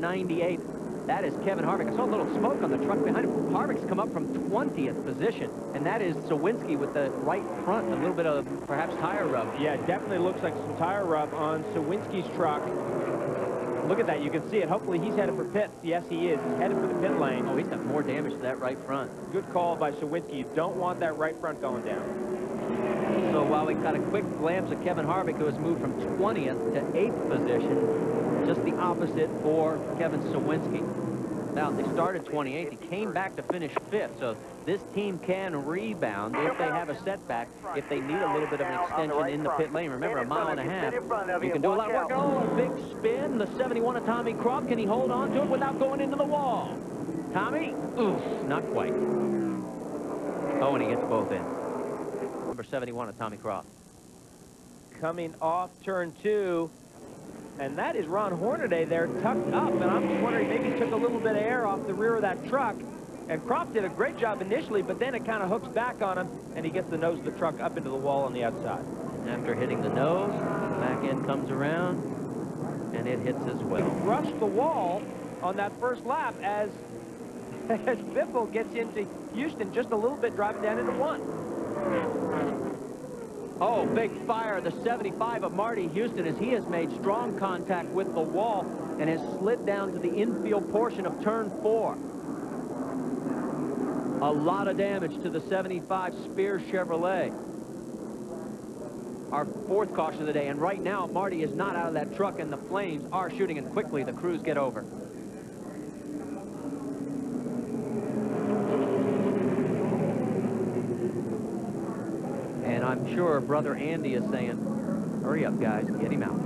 98. That is Kevin Harvick. I saw a little smoke on the truck behind him. Harvick's come up from 20th position, and that is Cywinski with the right front. A little bit of perhaps tire rub. Yeah, it definitely looks like some tire rub on Cywinski's truck. Look at that. You can see it. Hopefully he's headed for pits. Yes, he is. He's headed for the pit lane. Oh, he's got more damage to that right front. Good call by Cywinski. You don't want that right front going down. So while we got a quick glance at Kevin Harvick, who has moved from 20th to 8th position, just the opposite for Kevin Cywinski. Now, they started 28th. He came back to finish 5th. So this team can rebound if they have a setback, if they need a little bit of an extension in the pit lane. Remember, a mile and a half. You can do a lot of work. Oh, big spin. The 71 of Tommy Crock. Can he hold on to it without going into the wall? Tommy? Oof, not quite. Oh, and he gets both in. Number 71 of Tommy Crock. Coming off turn 2. And that is Ron Hornaday there tucked up. And I'm just wondering, maybe he took a little bit of air off the rear of that truck. And Crock did a great job initially, but then it kind of hooks back on him, and he gets the nose of the truck up into the wall on the outside. After hitting the nose, the back end comes around, and it hits as well. He brushed the wall on that first lap as Biffle gets into Houston just a little bit, driving down into 1. Oh, big fire. The 75 of Marty Houston, as he has made strong contact with the wall and has slid down to the infield portion of turn 4. A lot of damage to the 75 Spear Chevrolet. Our 4th caution of the day, and right now Marty is not out of that truck, and the flames are shooting, and quickly the crews get over. And I'm sure Brother Andy is saying, hurry up, guys, get him out.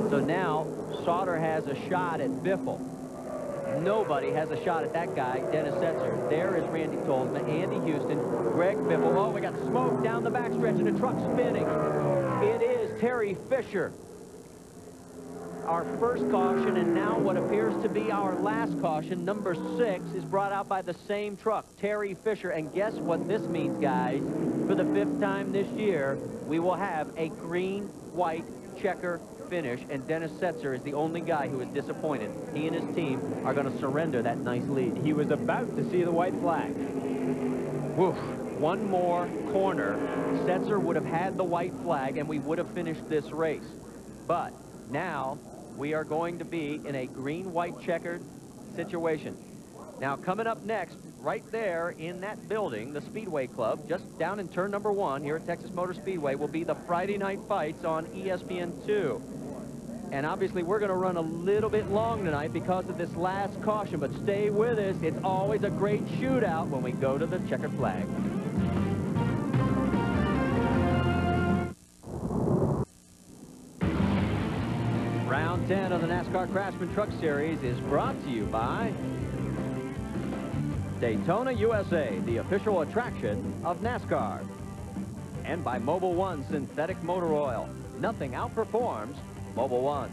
So now Sauter has a shot at Biffle. Nobody has a shot at that guy, Dennis Setzer. There is Randy Tolsma, Andy Houston, Greg Biffle. Oh, we got smoke down the backstretch and the truck spinning. It is Terry Fisher. Our first caution, and now what appears to be our last caution, number 6, is brought out by the same truck, Terry Fisher. And guess what this means, guys? For the 5th time this year, we will have a green-white checker finish, and Dennis Setzer is the only guy who is disappointed. He and his team are going to surrender that nice lead. He was about to see the white flag. Woof. One more corner. Setzer would have had the white flag, and we would have finished this race. But now we are going to be in a green-white checkered situation. Now, coming up next, right there in that building, the Speedway Club, just down in turn number 1 here at Texas Motor Speedway, will be the Friday night fights on ESPN2. And obviously, we're going to run a little bit long tonight because of this last caution, but stay with us. It's always a great shootout when we go to the checkered flag. Round 10 of the NASCAR Craftsman Truck Series is brought to you by Daytona USA, the official attraction of NASCAR. And by Mobil 1 Synthetic Motor Oil. Nothing outperforms Mobil 1.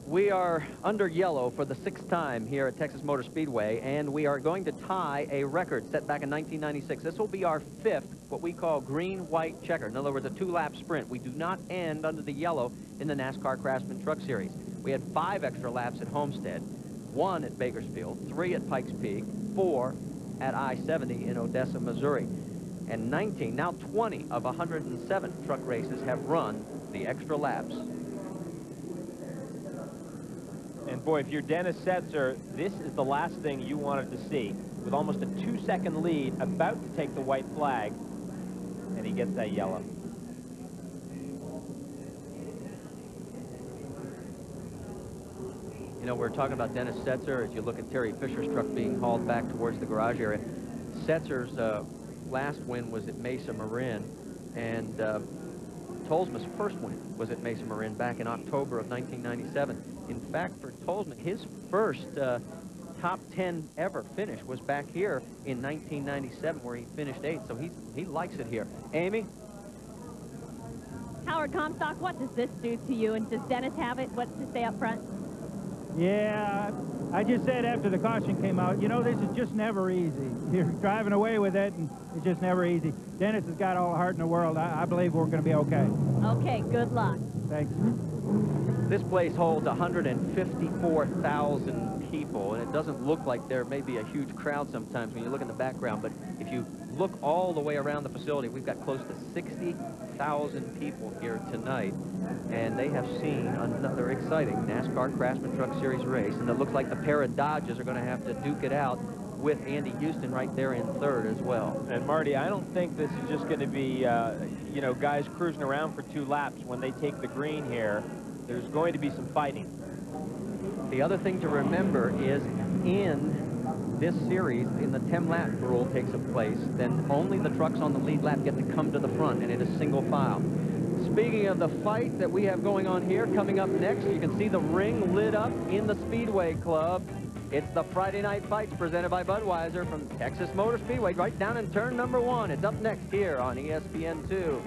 We are under yellow for the 6th time here at Texas Motor Speedway, and we are going to tie a record set back in 1996. This will be our 5th, what we call green-white checker. In other words, a 2-lap sprint. We do not end under the yellow in the NASCAR Craftsman Truck Series. We had 5 extra laps at Homestead, 1 at Bakersfield, 3 at Pikes Peak, 4 at I-70 in Odessa, Missouri. And 19, now 20 of 107 truck races have run the extra laps. And boy, if you're Dennis Setzer, this is the last thing you wanted to see. With almost a 2-second lead, about to take the white flag, and he gets that yellow. You know, we're talking about Dennis Setzer as you look at Terry Fisher's truck being hauled back towards the garage area. Setzer's last win was at Mesa Marin, and Tolsma's first win was at Mesa Marin back in October of 1997. In fact, for Tolsma, his first top 10 ever finish was back here in 1997, where he finished 8th, so he likes it here. Amy? Howard Comstock, what does this do to you, and does Dennis have it? What's to stay up front? Yeah, I just said after the caution came out, you know, this is just never easy. You're driving away with it, and it's just never easy. Dennis has got all the heart in the world. I believe we're going to be okay. Okay, good luck. Thanks. This place holds 154,000 people, and it doesn't look like there may be a huge crowd sometimes when you look in the background, but if you look all the way around the facility, we've got close to 60,000 people here tonight, and they have seen another exciting NASCAR Craftsman Truck Series race, and it looks like the pair of Dodges are going to have to duke it out with Andy Houston right there in third as well. And Marty, I don't think this is just going to be, you know, guys cruising around for 2 laps when they take the green here. There's going to be some fighting. The other thing to remember is in this series, in the 10-lap rule takes place, then only the trucks on the lead lap get to come to the front, and it is single file. Speaking of the fight that we have going on here, coming up next, you can see the ring lit up in the Speedway Club. It's the Friday Night Fights presented by Budweiser from Texas Motor Speedway, right down in turn number 1. It's up next here on ESPN2.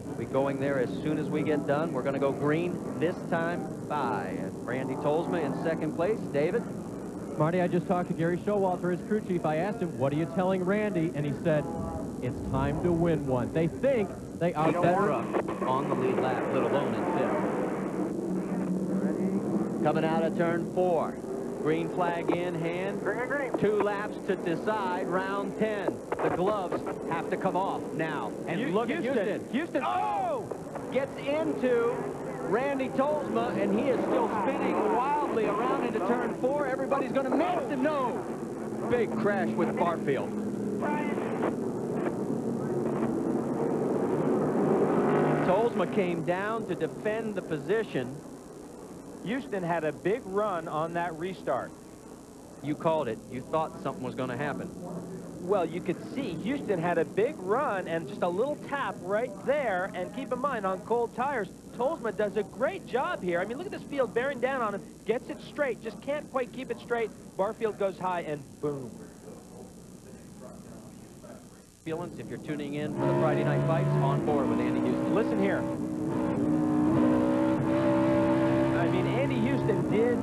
We'll be going there as soon as we get done. We're going to go green this time by. And Randy Tolsma in second place. David? Marty, I just talked to Gary Showalter, his crew chief. I asked him, what are you telling Randy? And he said, it's time to win one. They think they are better on the lead lap, let alone in fifth. Coming out of turn 4. Green flag in hand. 2 laps to decide round 10. The gloves have to come off now. And look at Houston. Houston, oh! Gets into Randy Tolsma, and he is still spinning wildly around into turn 4. Everybody's going to miss him. No! Big crash with Barfield. Tolsma came down to defend the position. Houston had a big run on that restart. You called it. You thought something was going to happen. Well, you could see Houston had a big run and just a little tap right there. And keep in mind, on cold tires, Tolsma does a great job here. I mean, look at this field bearing down on him. Gets it straight. Just can't quite keep it straight. Barfield goes high, and boom. If you're tuning in for the Friday Night Fights, on board with Andy Houston. Listen here. I mean, Andy Houston did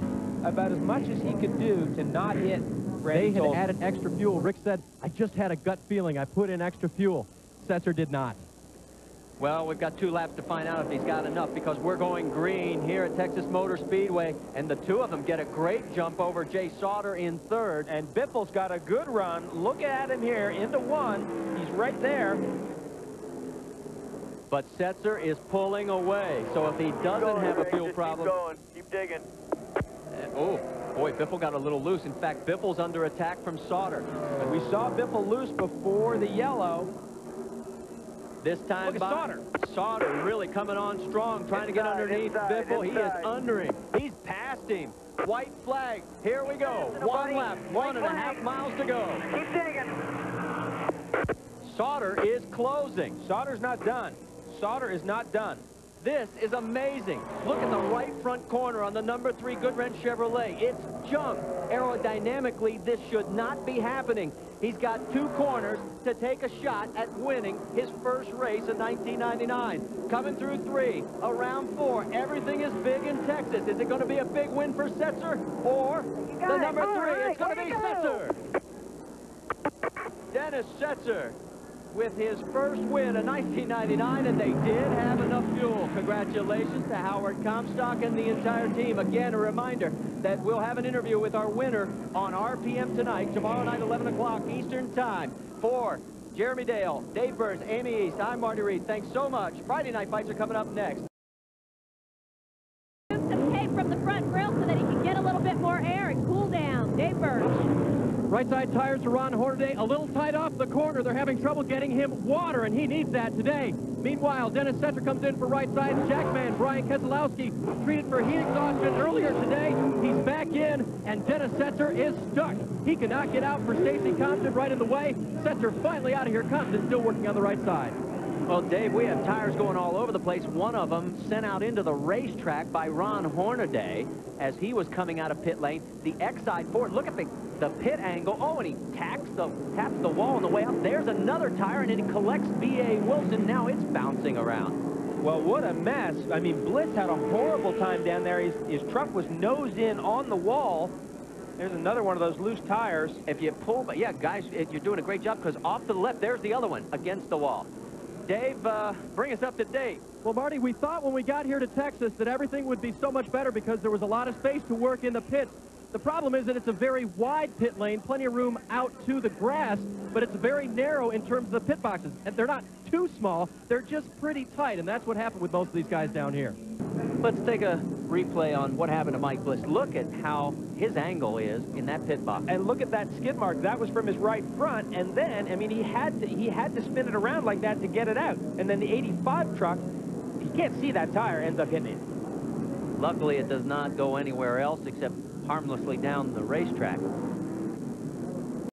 about as much as he could do to not hit Randy They had Tolsma. added extra fuel. Rick said, I just had a gut feeling. I put in extra fuel. Setzer did not. Well, we've got 2 laps to find out if he's got enough, because we're going green here at Texas Motor Speedway, and the 2 of them get a great jump over Jay Sauter in third. And Biffle's got a good run. Look at him here into 1. He's right there. But Setzer is pulling away, so if he doesn't have a fuel problem... Keep going. Keep digging. Oh, boy, Biffle got a little loose. In fact, Biffle's under attack from Sauter. And we saw Biffle loose before the yellow. This time, look at Sauter. Sauter really coming on strong, trying to get underneath Biffle. He is under him. He's past him. White flag. Here we go. 1 lap, 1.5 miles to go. Keep digging. Sauter is closing. Sauter's not done. Sauter is not done. This is amazing. Look at the right front corner on the number 3 Goodwrench Chevrolet. It's junk. Aerodynamically, this should not be happening. He's got 2 corners to take a shot at winning his first race in 1999. Coming through 3, around 4. Everything is big in Texas. Is it going to be a big win for Setzer or the number 3? It's going to be Setzer. Dennis Setzer with his first win in 1999, and they did have enough fuel. Congratulations to Howard Comstock and the entire team. Again, a reminder that we'll have an interview with our winner on RPM tonight, tomorrow night, 11 o'clock Eastern Time. For Jeremy Dale, Dave Burns, Amy East, I'm Marty Reed. Thanks so much. Friday Night Fights are coming up next. Some tape from the front grille so that he can get a little bit more air and cool down. Dave Burns. Right side tires to Ron Hornaday, a little tight off the corner. They're having trouble getting him water, and he needs that today. Meanwhile, Dennis Setzer comes in for right side. Jackman Brian Keselowski treated for heat exhaustion earlier today. He's back in, and Dennis Setzer is stuck. He cannot get out for Stacy Compton right in the way. Setzer finally out of here. Compton still working on the right side. Well, Dave, we have tires going all over the place. One of them sent out into the racetrack by Ron Hornaday as he was coming out of pit lane. The X-side Ford, look at the pit angle. Oh, and he taps the wall on the way up. There's another tire, and it collects B.A. Wilson. Now it's bouncing around. Well, what a mess. I mean, Bliss had a horrible time down there. His truck was nose in on the wall. There's another one of those loose tires. If you pull, but yeah, guys, you're doing a great job, because off to the left, there's the other one against the wall. Dave, bring us up to date. Well, Marty, we thought when we got here to Texas that everything would be so much better because there was a lot of space to work in the pits. The problem is that it's a very wide pit lane, plenty of room out to the grass, but it's very narrow in terms of the pit boxes. And they're not too small, they're just pretty tight, and that's what happened with most of these guys down here. Let's take a replay on what happened to Mike Bliss. Look at how his angle is in that pit box. And look at that skid mark. That was from his right front, and then, I mean, he had to spin it around like that to get it out. And then the 85 truck, you can't see that tire, ends up hitting it. Luckily, it does not go anywhere else except harmlessly down the racetrack.